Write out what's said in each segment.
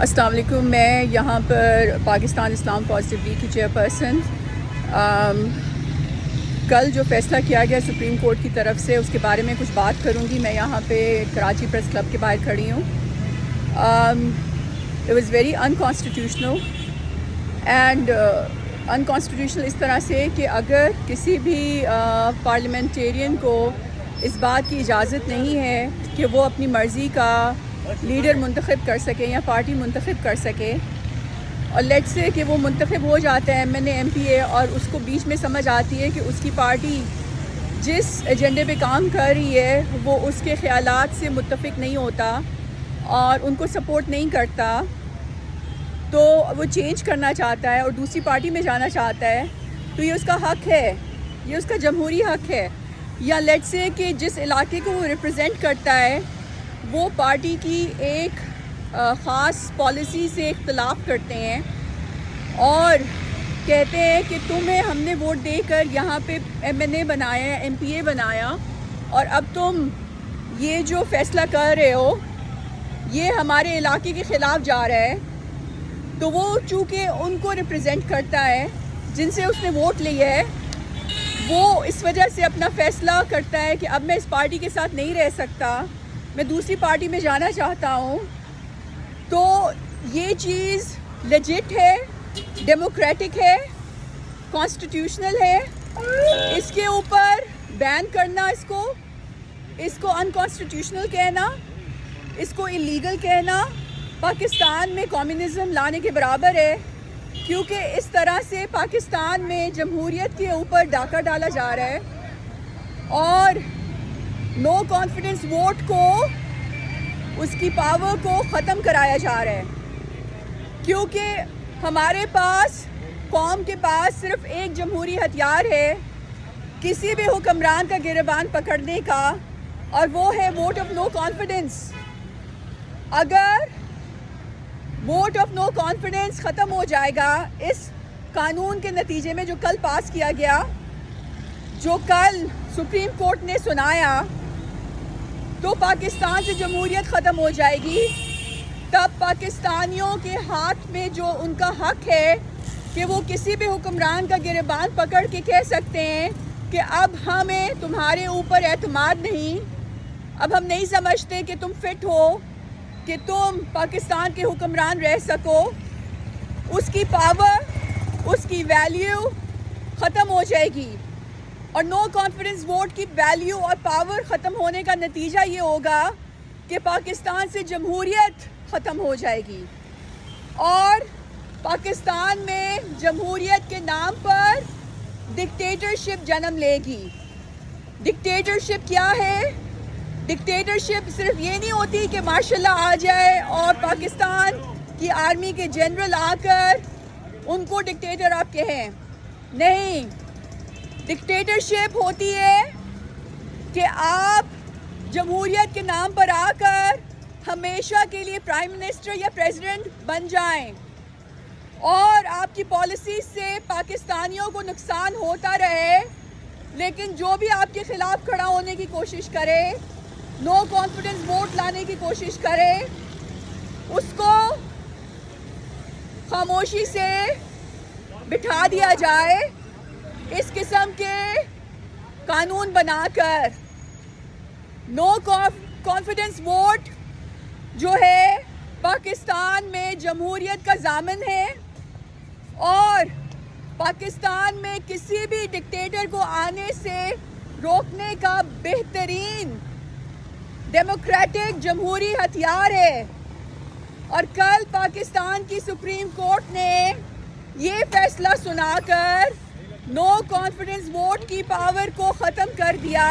السلام علیکم. میں یہاں پر پاکستان اسلام پازیٹیو لیگ کی چیئرپرسن. کل جو فیصلہ کیا گیا سپریم کورٹ کی طرف سے اس کے بارے میں کچھ بات کروں گی. میں یہاں پہ کراچی پریس کلب کے باہر کھڑی ہوں. It was very unconstitutional and unconstitutional اس طرح سے کہ اگر کسی بھی پارلیمنٹیرین کو اس بات کی اجازت نہیں ہے کہ وہ اپنی مرضی کا لیڈر منتخب کر سکے یا پارٹی منتخب کر سکے، اور لیٹ سے کہ وہ منتخب ہو جاتا ہے ایم پی اے، اور اس کو بیچ میں سمجھ آتی ہے کہ اس کی پارٹی جس ایجنڈے پہ کام کر رہی ہے وہ اس کے خیالات سے متفق نہیں ہوتا اور ان کو سپورٹ نہیں کرتا، تو وہ چینج کرنا چاہتا ہے اور دوسری پارٹی میں جانا چاہتا ہے، تو یہ اس کا حق ہے، یہ اس کا جمہوری حق ہے. یا لیٹ سے کہ جس علاقے کو وہ ریپرزینٹ کرتا ہے وہ پارٹی کی ایک خاص پالیسی سے اختلاف کرتے ہیں اور کہتے ہیں کہ تمہیں ہم نے ووٹ دے کر یہاں پہ MNA بنایا، MPA بنایا، اور اب تم یہ جو فیصلہ کر رہے ہو یہ ہمارے علاقے کے خلاف جا رہا ہے. تو وہ چونکہ ان کو ریپرزینٹ کرتا ہے جن سے اس نے ووٹ لیا ہے، وہ اس وجہ سے اپنا فیصلہ کرتا ہے کہ اب میں اس پارٹی کے ساتھ نہیں رہ سکتا، میں دوسری پارٹی میں جانا چاہتا ہوں. تو یہ چیز لیجٹ ہے، ڈیموکریٹک ہے، کانسٹیٹیوشنل ہے. اس کے اوپر بین کرنا، اس کو انکانسٹیٹیوشنل کہنا، اس کو اللیگل کہنا پاکستان میں کمیونزم لانے کے برابر ہے، کیونکہ اس طرح سے پاکستان میں جمہوریت کے اوپر ڈاکہ ڈالا جا رہا ہے اور نو کانفیڈنس ووٹ کو، اس کی پاور کو ختم کرایا جا رہا ہے. کیونکہ ہمارے پاس، قوم کے پاس صرف ایک جمہوری ہتھیار ہے کسی بھی حکمران کا گریبان پکڑنے کا، اور وہ ہے ووٹ آف نو کانفیڈنس. اگر ووٹ آف نو کانفیڈنس ختم ہو جائے گا اس قانون کے نتیجے میں جو کل پاس کیا گیا، جو کل سپریم کورٹ نے سنایا، تو پاکستان سے جمہوریت ختم ہو جائے گی. تب پاکستانیوں کے ہاتھ میں جو ان کا حق ہے کہ وہ کسی بھی حکمران کا گریبان پکڑ کے کہہ سکتے ہیں کہ اب ہمیں تمہارے اوپر اعتماد نہیں، اب ہم نہیں سمجھتے کہ تم فٹ ہو کہ تم پاکستان کے حکمران رہ سکو، اس کی پاور، اس کی ویلیو ختم ہو جائے گی. اور نو کانفیڈنس ووٹ کی ویلیو اور پاور ختم ہونے کا نتیجہ یہ ہوگا کہ پاکستان سے جمہوریت ختم ہو جائے گی اور پاکستان میں جمہوریت کے نام پر ڈکٹیٹرشپ جنم لے گی. ڈکٹیٹرشپ کیا ہے؟ ڈکٹیٹرشپ صرف یہ نہیں ہوتی کہ ماشاء اللہ آ جائے اور پاکستان کی آرمی کے جنرل آ کر ان کو ڈکٹیٹر آپ کہیں. نہیں، ڈکٹیٹرشپ ہوتی ہے کہ آپ جمہوریت کے نام پر آ کر ہمیشہ کے لیے پرائم منسٹر یا پریزیڈنٹ بن جائیں اور آپ کی پالیسی سے پاکستانیوں کو نقصان ہوتا رہے، لیکن جو بھی آپ کے خلاف کھڑا ہونے کی کوشش کرے، نو کانفیڈنس ووٹ لانے کی کوشش کرے، اس کو خاموشی سے بٹھا دیا جائے. اس قسم کے قانون بنا کر نو کانفیڈنس ووٹ جو ہے پاکستان میں جمہوریت کا ضامن ہے اور پاکستان میں کسی بھی ڈکٹیٹر کو آنے سے روکنے کا بہترین ڈیموکریٹک جمہوری ہتھیار ہے. اور کل پاکستان کی سپریم کورٹ نے یہ فیصلہ سنا کر نو کانفیڈنس ووٹ کی پاور کو ختم کر دیا،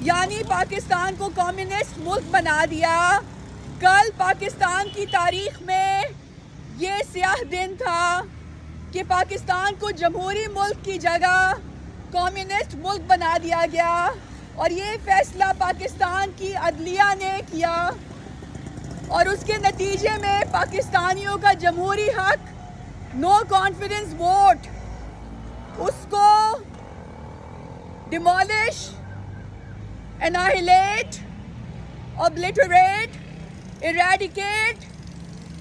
یعنی پاکستان کو کمیونسٹ ملک بنا دیا. کل پاکستان کی تاریخ میں یہ سیاہ دن تھا کہ پاکستان کو جمہوری ملک کی جگہ کمیونسٹ ملک بنا دیا گیا، اور یہ فیصلہ پاکستان کی عدلیہ نے کیا، اور اس کے نتیجے میں پاکستانیوں کا جمہوری حق نو کانفیڈنس ووٹ، اس کو demolish, annihilate, obliterate, eradicate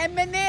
MNA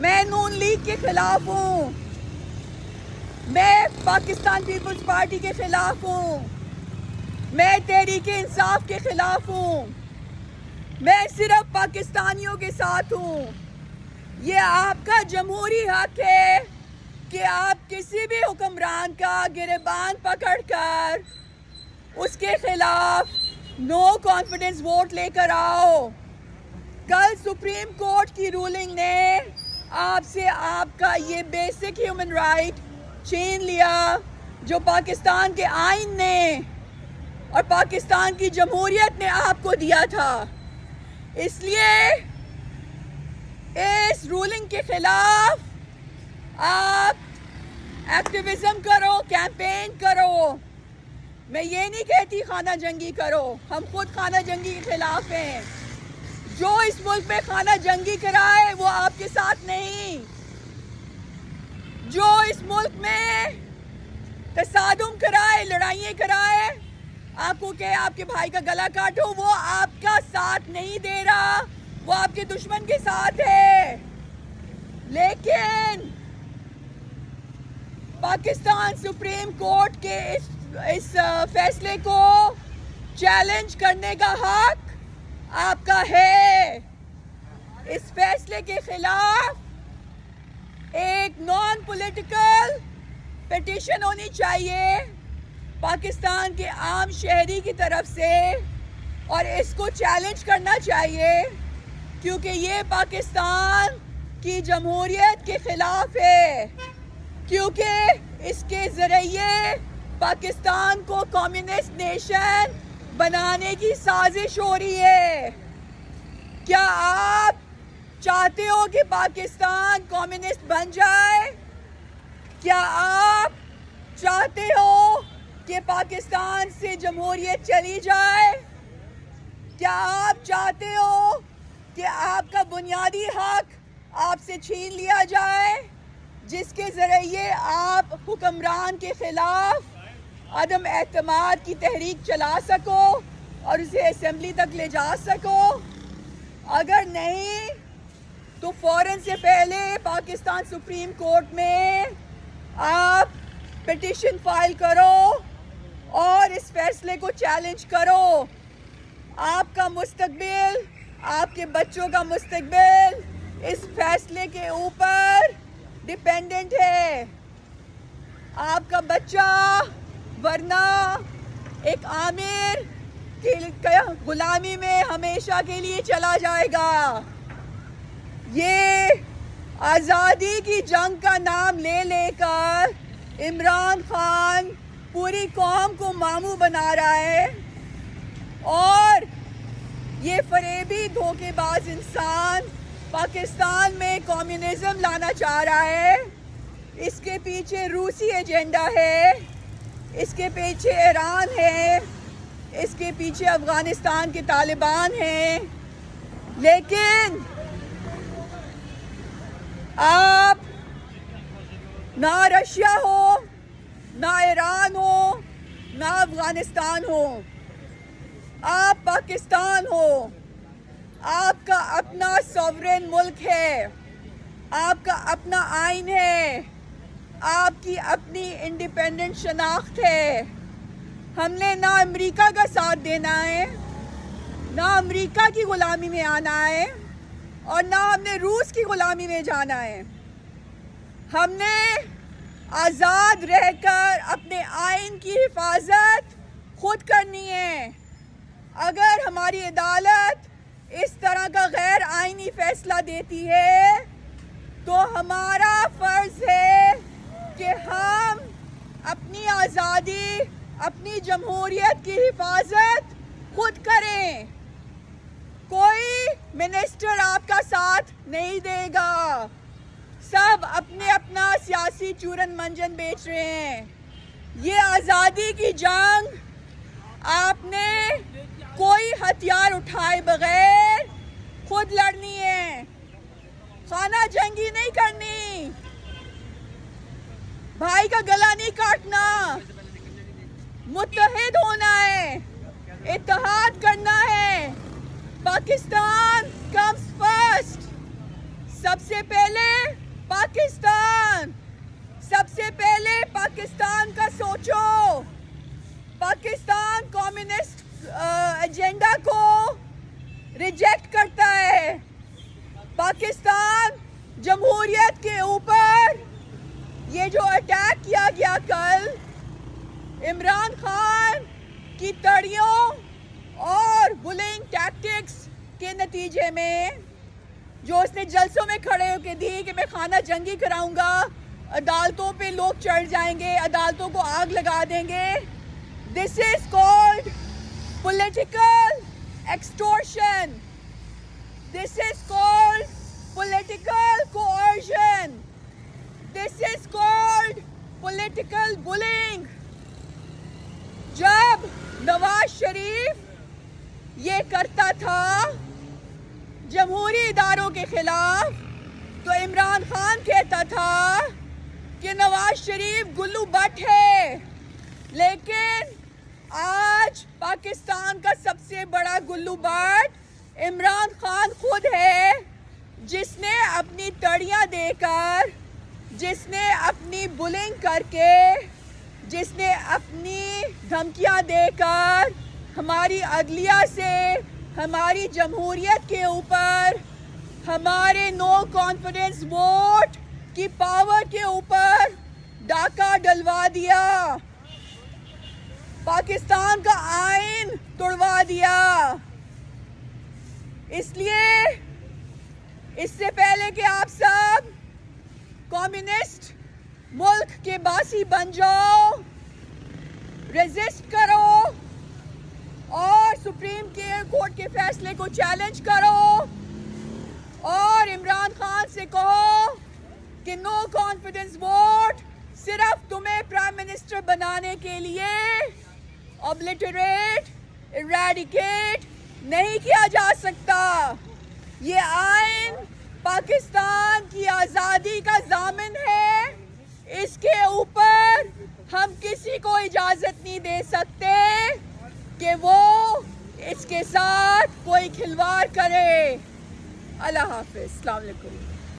میں نون لیگ کے خلاف ہوں، میں پاکستان پیپلز پارٹی کے خلاف ہوں، میں تحریک انصاف کے خلاف ہوں، میں صرف پاکستانیوں کے ساتھ ہوں۔ یہ آپ کا جمہوری حق ہے کہ آپ کسی بھی حکمران کا گریبان پکڑ کر اس کے خلاف نو کانفیڈنس ووٹ لے کر آؤ۔ کل سپریم کورٹ کی رولنگ نے آپ سے آپ کا یہ بیسک ہیومن رائٹ چھین لیا جو پاکستان کے آئین نے اور پاکستان کی جمہوریت نے آپ کو دیا تھا۔ اس لیے اس رولنگ کے خلاف آپ ایکٹیویزم کرو، کیمپین کرو۔ میں یہ نہیں کہتی خانہ جنگی کرو، ہم خود خانہ جنگی کے خلاف ہیں۔ جو اس ملک میں خانہ جنگی کرائے وہ آپ کے ساتھ نہیں، جو اس ملک میں تصادم کرائے، لڑائیاں کرائے، آپ کو کہ آپ کے بھائی کا گلا کاٹو، وہ آپ کا ساتھ نہیں دے رہا، وہ آپ کے دشمن کے ساتھ ہے۔ لیکن پاکستان سپریم کورٹ کے اس فیصلے کو چیلنج کرنے کا حق آپ کا ہے۔ اس فیصلے کے خلاف ایک نان پولیٹیکل پیٹیشن ہونی چاہیے پاکستان کے عام شہری کی طرف سے، اور اس کو چیلنج کرنا چاہیے کیونکہ یہ پاکستان کی جمہوریت کے خلاف ہے، کیونکہ اس کے ذریعے پاکستان کو کمیونسٹ نیشن بنانے کی سازش ہو رہی ہے۔ کیا آپ چاہتے ہو کہ پاکستان کمیونسٹ بن جائے؟ کیا آپ چاہتے ہو کہ پاکستان سے جمہوریت چلی جائے؟ کیا آپ چاہتے ہو کہ آپ کا بنیادی حق آپ سے چھین لیا جائے، جس کے ذریعے آپ حکمران کے خلاف عدم اعتماد کی تحریک چلا سکو اور اسے اسمبلی تک لے جا سکو؟ اگر نہیں تو فوراً سے پہلے پاکستان سپریم کورٹ میں آپ پٹیشن فائل کرو اور اس فیصلے کو چیلنج کرو۔ آپ کا مستقبل، آپ کے بچوں کا مستقبل اس فیصلے کے اوپر ڈیپینڈنٹ ہے۔ آپ کا بچہ ورنہ ایک آمر کی غلامی میں ہمیشہ کے لیے چلا جائے گا۔ یہ آزادی کی جنگ کا نام لے لے کر عمران خان پوری قوم کو ماموں بنا رہا ہے، اور یہ فریبی دھوکے باز انسان پاکستان میں کمیونزم لانا چاہ رہا ہے۔ اس کے پیچھے روسی ایجنڈا ہے، اس کے پیچھے ایران ہے، اس کے پیچھے افغانستان کے طالبان ہیں۔ لیکن آپ نہ رشیا ہو، نہ ایران ہو، نہ افغانستان ہو، آپ پاکستان ہو۔ آپ کا اپنا سوورن ملک ہے، آپ کا اپنا آئین ہے، آپ کی اپنی انڈیپینڈنٹ شناخت ہے۔ ہم نے نہ امریکہ کا ساتھ دینا ہے، نہ امریکہ کی غلامی میں آنا ہے، اور نہ ہم نے روس کی غلامی میں جانا ہے۔ ہم نے آزاد رہ کر اپنے آئین کی حفاظت خود کرنی ہے۔ اگر ہماری عدالت اس طرح کا غیر آئینی فیصلہ دیتی ہے تو ہمارا فرض ہے کہ ہم اپنی آزادی، اپنی جمہوریت کی حفاظت خود کریں۔ کوئی منسٹر آپ کا ساتھ نہیں دے گا، سب اپنے اپنا سیاسی چورن منجن بیچ رہے ہیں۔ یہ آزادی کی جنگ آپ نے کوئی ہتھیار اٹھائے بغیر خود لڑنی ہے، خانہ جنگی نہیں کرنی، بھائی کا گلا نہیں کاٹنا، متحد ہونا ہے، اتحاد کرنا ہے۔ پاکستان کمز فرسٹ، سب سے پہلے پاکستان کا سوچو. پاکستان کمیونسٹ ایجنڈا کو ریجیکٹ کرتا ہے. پاکستان جمہوریت کے اوپر یہ جو اٹیک کیا گیا کل عمران خان کی تڑیوں اور بلنگ ٹیکٹکس کے نتیجے میں جو اس نے جلسوں میں کھڑے ہو کے دی کہ میں خانہ جنگی کراؤں گا, عدالتوں پہ لوگ چڑھ جائیں گے, عدالتوں کو آگ لگا دیں گے. This is called political extortion. This is called political coercion. This is called political bullying. جب نواز شریف یہ کرتا تھا جمہوری اداروں کے خلاف تو عمران خان کہتا تھا کہ نواز شریف گلو بٹ ہے. لیکن آج پاکستان کا سب سے بڑا گلو بٹ عمران خان خود ہے, جس نے اپنی تڑیاں دے کر, جس نے اپنی بلنگ کر کے, جس نے اپنی دھمکیاں دے کر ہماری عدلیہ سے, ہماری جمہوریت کے اوپر, ہمارے نو کانفیڈنس ووٹ کی پاور کے اوپر ڈاکہ ڈلوا دیا, پاکستان کا آئین توڑوا دیا. اس لیے اس سے پہلے کہ آپ سب کمیونسٹ ملک کے باسی بن جاؤ, ریزسٹ کرو اور سپریم کورٹ کے فیصلے کو چیلنج کرو اور عمران خان سے کہو کہ نو کانفیڈنس ووٹ صرف تمہیں پرائم منسٹر بنانے کے لیے اوبلیٹریٹ, ایریڈیکیٹ نہیں کیا جا سکتا. یہ آئین پاکستان کی آزادی کا ضامن ہے. اس کے اوپر ہم کسی کو اجازت نہیں دے سکتے کہ وہ اس کے ساتھ کوئی کھلواڑ کرے. اللہ حافظ. السلام علیکم.